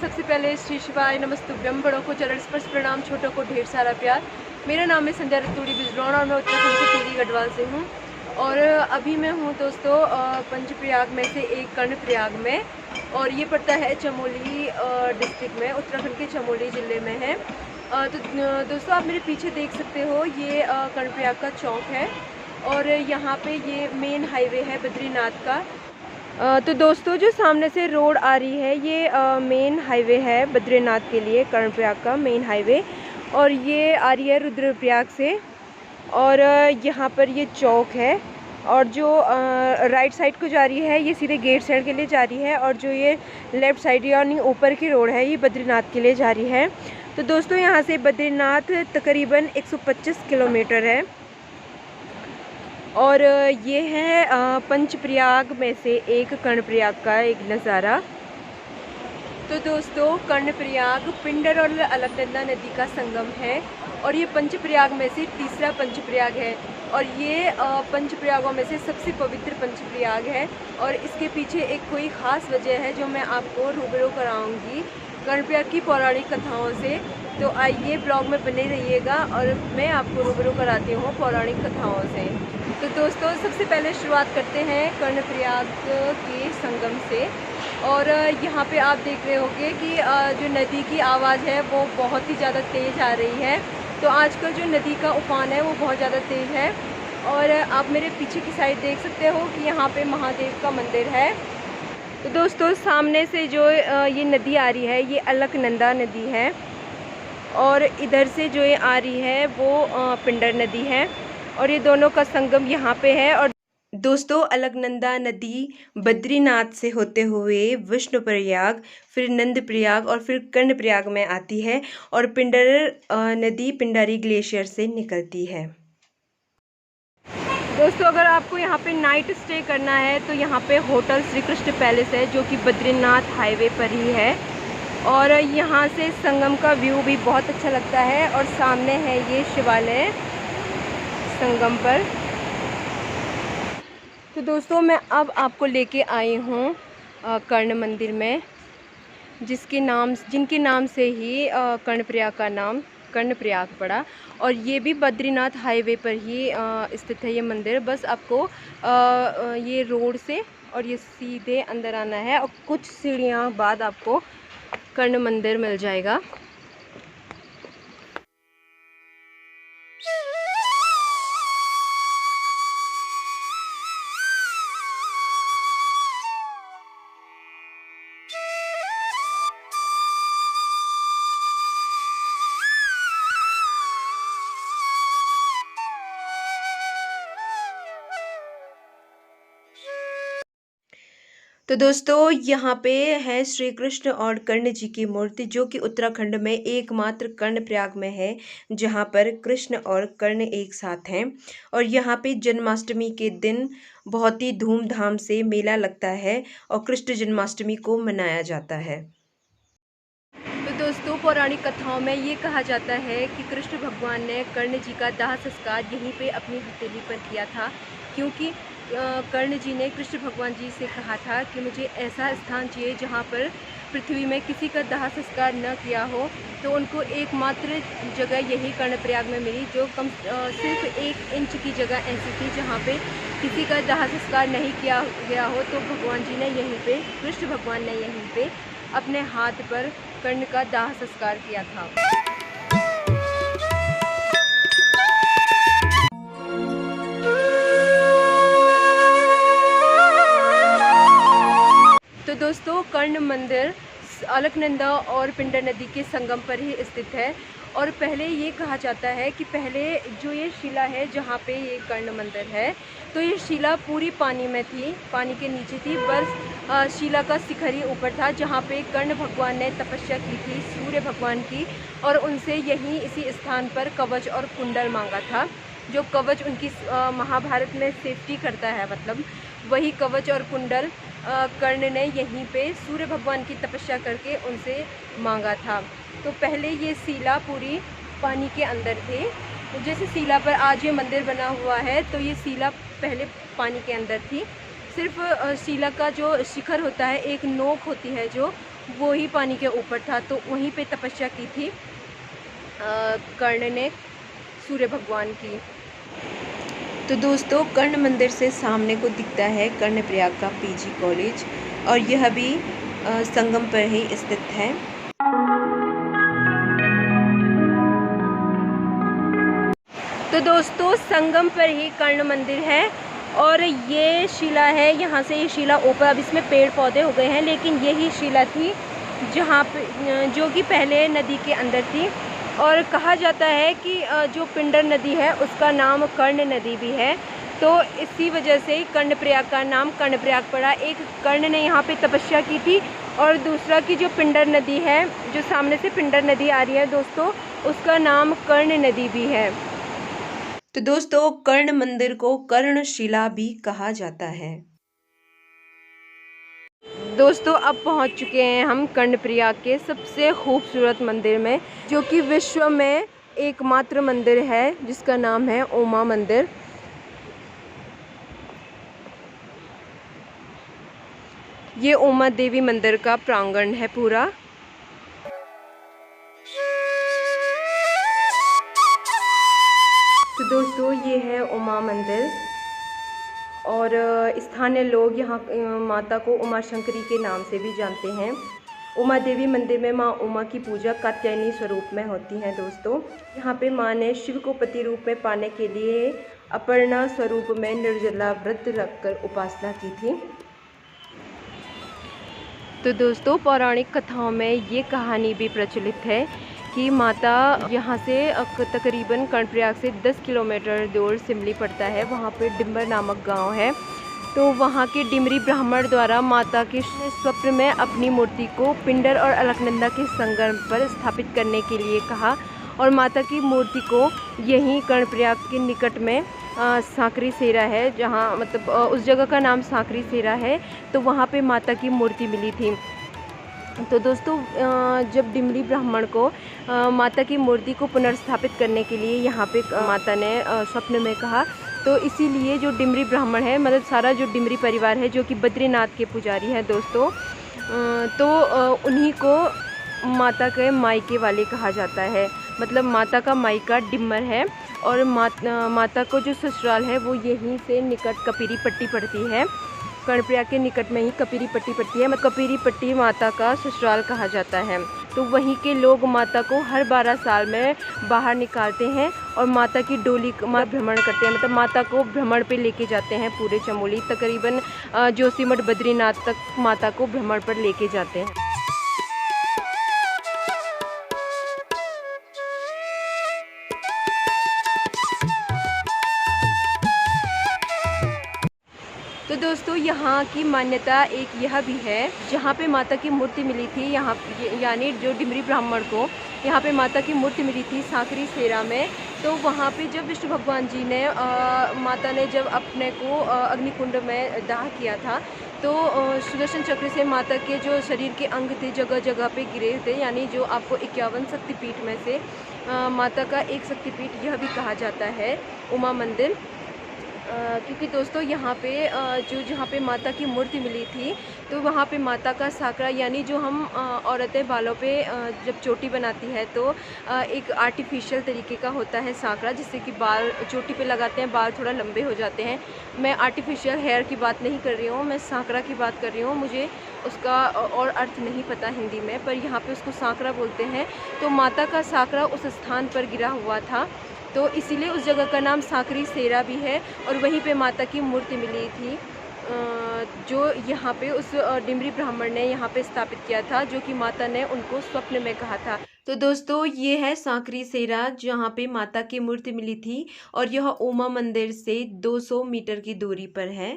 सबसे पहले श्री शिवाय नमस्तुभ्यम। बड़ों को चरण स्पर्श प्रणाम, छोटों को ढेर सारा प्यार। मेरा नाम है संध्या रतूड़ी बिजरौन और मैं उत्तराखंड के टिहरी गढ़वाल से हूँ। और अभी मैं हूँ दोस्तों पंचप्रयाग में से एक कर्णप्रयाग में, और ये पड़ता है चमोली डिस्ट्रिक्ट में, उत्तराखंड के चमोली ज़िले में है। तो दोस्तों आप मेरे पीछे देख सकते हो, ये कर्णप्रयाग का चौक है और यहाँ पे ये मेन हाईवे है बद्रीनाथ का। तो दोस्तों जो सामने से रोड आ रही है ये मेन हाईवे है बद्रीनाथ के लिए, कर्णप्रयाग का मेन हाईवे, और ये आ रही है रुद्रप्रयाग से। और यहाँ पर ये चौक है, और जो राइट साइड को जा रही है ये सीधे गेट साइड के लिए जा रही है, और जो ये लेफ़्ट साइड यानी ऊपर की रोड है ये बद्रीनाथ के लिए जा रही है। तो दोस्तों यहाँ से बद्रीनाथ तकरीबन 125 किलोमीटर है, और ये है पंचप्रयाग में से एक कर्णप्रयाग का एक नज़ारा। तो दोस्तों कर्णप्रयाग पिंडर और अलकनंदा नदी का संगम है, और ये पंचप्रयाग में से तीसरा पंचप्रयाग है, और ये पंचप्रयागों में से सबसे पवित्र पंचप्रयाग है। और इसके पीछे एक कोई ख़ास वजह है जो मैं आपको रूबरू कराऊंगी कर्णप्रयाग की पौराणिक कथाओं से। तो आइए ब्लॉग में बने रहिएगा और मैं आपको रूबरू कराती हूँ पौराणिक कथाओं से। तो दोस्तों सबसे पहले शुरुआत करते हैं कर्णप्रयाग के संगम से। और यहाँ पे आप देख रहे होंगे कि जो नदी की आवाज़ है वो बहुत ही ज़्यादा तेज़ आ रही है। तो आजकल जो नदी का उफान है वो बहुत ज़्यादा तेज़ है। और आप मेरे पीछे की साइड देख सकते हो कि यहाँ पे महादेव का मंदिर है। तो दोस्तों सामने से जो ये नदी आ रही है ये अलकनंदा नदी है, और इधर से जो ये आ रही है वो पिंडर नदी है, और ये दोनों का संगम यहाँ पे है। और दोस्तों अलकनंदा नदी बद्रीनाथ से होते हुए विष्णुप्रयाग, फिर नंदप्रयाग और फिर कर्णप्रयाग में आती है, और पिंडर नदी पिंडारी ग्लेशियर से निकलती है। दोस्तों अगर आपको यहाँ पे नाइट स्टे करना है तो यहाँ पे होटल श्री कृष्ण पैलेस है जो कि बद्रीनाथ हाईवे पर ही है, और यहाँ से संगम का व्यू भी बहुत अच्छा लगता है। और सामने है ये शिवालय संगम पर। तो दोस्तों मैं अब आपको लेके आई हूँ कर्ण मंदिर में, जिनके नाम से ही कर्णप्रयाग का नाम कर्णप्रयाग पड़ा, और ये भी बद्रीनाथ हाईवे पर ही स्थित है ये मंदिर। बस आपको ये रोड से और ये सीधे अंदर आना है, और कुछ सीढ़ियाँ बाद आपको कर्ण मंदिर मिल जाएगा। तो दोस्तों यहाँ पे है श्री कृष्ण और कर्ण जी की मूर्ति, जो कि उत्तराखंड में एकमात्र कर्णप्रयाग में है जहाँ पर कृष्ण और कर्ण एक साथ हैं। और यहाँ पे जन्माष्टमी के दिन बहुत ही धूमधाम से मेला लगता है और कृष्ण जन्माष्टमी को मनाया जाता है। तो दोस्तों पौराणिक कथाओं में ये कहा जाता है कि कृष्ण भगवान ने कर्ण जी का दाह संस्कार यहीं पे अपनी हथेली पर किया था, क्योंकि कर्ण जी ने कृष्ण भगवान जी से कहा था कि मुझे ऐसा स्थान चाहिए जहाँ पर पृथ्वी में किसी का दाह संस्कार न किया हो। तो उनको एकमात्र जगह यही कर्णप्रयाग में मिली, जो सिर्फ 1 इंच की जगह ऐसी थी जहाँ पे किसी का दाह संस्कार नहीं किया गया हो। तो भगवान जी ने यहीं पे, कृष्ण भगवान ने यहीं पे अपने हाथ पर कर्ण का दाह संस्कार किया था। तो दोस्तों कर्ण मंदिर अलकनंदा और पिंडर नदी के संगम पर ही स्थित है। और पहले ये कहा जाता है कि पहले जो ये शिला है जहाँ पे ये कर्ण मंदिर है, तो ये शिला पूरी पानी में थी, पानी के नीचे थी। बस शिला का शिखर ही ऊपर था जहाँ पे कर्ण भगवान ने तपस्या की थी सूर्य भगवान की, और उनसे यहीं इसी स्थान पर कवच और कुंडल मांगा था। जो कवच उनकी महाभारत में सेफ्टी करता है, मतलब वही कवच और कुंडल कर्ण ने यहीं पे सूर्य भगवान की तपस्या करके उनसे मांगा था। तो पहले ये शिला पूरी पानी के अंदर थे, तो जैसे शिला पर आज ये मंदिर बना हुआ है, तो ये शिला पहले पानी के अंदर थी। सिर्फ शिला का जो शिखर होता है, एक नोक होती है जो वो ही पानी के ऊपर था, तो वहीं पे तपस्या की थी कर्ण ने सूर्य भगवान की। तो दोस्तों कर्ण मंदिर से सामने को दिखता है कर्णप्रयाग का पीजी कॉलेज, और यह भी संगम पर ही स्थित है। तो दोस्तों संगम पर ही कर्ण मंदिर है, और ये शिला है, यहाँ से ये शिला ऊपर, अब इसमें पेड़ पौधे हो गए हैं, लेकिन यही शिला थी जहाँ पे जो कि पहले नदी के अंदर थी। और कहा जाता है कि जो पिंडर नदी है उसका नाम कर्ण नदी भी है, तो इसी वजह से कर्णप्रयाग का नाम कर्णप्रयाग पड़ा। एक कर्ण ने यहाँ पे तपस्या की थी, और दूसरा की जो पिंडर नदी है, जो सामने से पिंडर नदी आ रही है दोस्तों, उसका नाम कर्ण नदी भी है। तो दोस्तों कर्ण मंदिर को कर्णशिला भी कहा जाता है। दोस्तों अब पहुंच चुके हैं हम कर्णप्रयाग के सबसे खूबसूरत मंदिर में, जो कि विश्व में एकमात्र मंदिर है जिसका नाम है उमा मंदिर। ये उमा देवी मंदिर का प्रांगण है पूरा। तो दोस्तों ये है उमा मंदिर, और स्थानीय लोग यहाँ माता को उमा शंकरी के नाम से भी जानते हैं। उमा देवी मंदिर में माँ उमा की पूजा कात्यायनी स्वरूप में होती है दोस्तों। यहाँ पे माँ ने शिव को पति रूप में पाने के लिए अपर्णा स्वरूप में निर्जला व्रत रखकर उपासना की थी। तो दोस्तों पौराणिक कथाओं में ये कहानी भी प्रचलित है कि माता यहाँ से तकरीबन कर्णप्रयाग से 10 किलोमीटर दूर सिमली पड़ता है, वहाँ पे डिम्बर नामक गांव है। तो वहाँ के डिमरी ब्राह्मण द्वारा माता के स्वप्न में अपनी मूर्ति को पिंडर और अलकनंदा के संगम पर स्थापित करने के लिए कहा, और माता की मूर्ति को यहीं कर्णप्रयाग के निकट में सांकरी सेरा है, जहाँ मतलब उस जगह का नाम सांकरी सेरा है, तो वहाँ पे माता की मूर्ति मिली थी। तो दोस्तों जब डिमरी ब्राह्मण को माता की मूर्ति को पुनर्स्थापित करने के लिए यहाँ पे माता ने स्वप्न में कहा, तो इसीलिए जो डिमरी ब्राह्मण है, मतलब सारा जो डिमरी परिवार है जो कि बद्रीनाथ के पुजारी हैं दोस्तों, तो उन्हीं को माता के मायके वाले कहा जाता है। मतलब माता का मायका डिम्मर है, और माता को जो ससुराल है वो यहीं से निकट कपिरी पट्टी पड़ती है। कर्णप्रयाग के निकट में ही कपिरी पट्टी पड़ती है, मतलब कपिरी पट्टी माता का ससुराल कहा जाता है। तो वहीं के लोग माता को हर 12 साल में बाहर निकालते हैं और माता की डोली भ्रमण करते हैं, मतलब माता को भ्रमण पे लेके जाते हैं पूरे चमोली, तकरीबन जोशीमठ बद्रीनाथ तक माता को भ्रमण पर लेके जाते हैं। तो दोस्तों यहाँ की मान्यता एक यह भी है, जहाँ पे माता की मूर्ति मिली थी, यहाँ यानी जो डिमरी ब्राह्मण को यहाँ पे माता की मूर्ति मिली थी सांकरी सेरा में, तो वहाँ पे जब विष्णु भगवान जी ने माता ने जब अपने को अग्निकुंड में दाह किया था, तो सुदर्शन चक्र से माता के जो शरीर के अंग थे जगह जगह पे गिरे थे, यानी जो आपको 51 शक्तिपीठ में से माता का एक शक्तिपीठ यह भी कहा जाता है उमा मंदिर। क्योंकि दोस्तों यहाँ पे जहाँ पे माता की मूर्ति मिली थी, तो वहाँ पे माता का साकरा, यानी जो हम औरतें बालों पे जब चोटी बनाती है तो एक आर्टिफिशियल तरीके का होता है साकरा, जिससे कि बाल चोटी पे लगाते हैं, बाल थोड़ा लंबे हो जाते हैं। मैं आर्टिफिशियल हेयर की बात नहीं कर रही हूँ, मैं साकरा की बात कर रही हूँ। मुझे उसका और अर्थ नहीं पता हिंदी में, पर यहाँ पे उसको साकरा बोलते हैं। तो माता का साकरा उस स्थान पर गिरा हुआ था, तो इसीलिए उस जगह का नाम सांकरी सेरा भी है, और वहीं पे माता की मूर्ति मिली थी जो यहाँ पे उस डिमरी ब्राह्मण ने यहाँ पे स्थापित किया था, जो कि माता ने उनको स्वप्न में कहा था। तो दोस्तों ये है सांकरी सेरा जहाँ पे माता की मूर्ति मिली थी, और यह उमा मंदिर से 200 मीटर की दूरी पर है।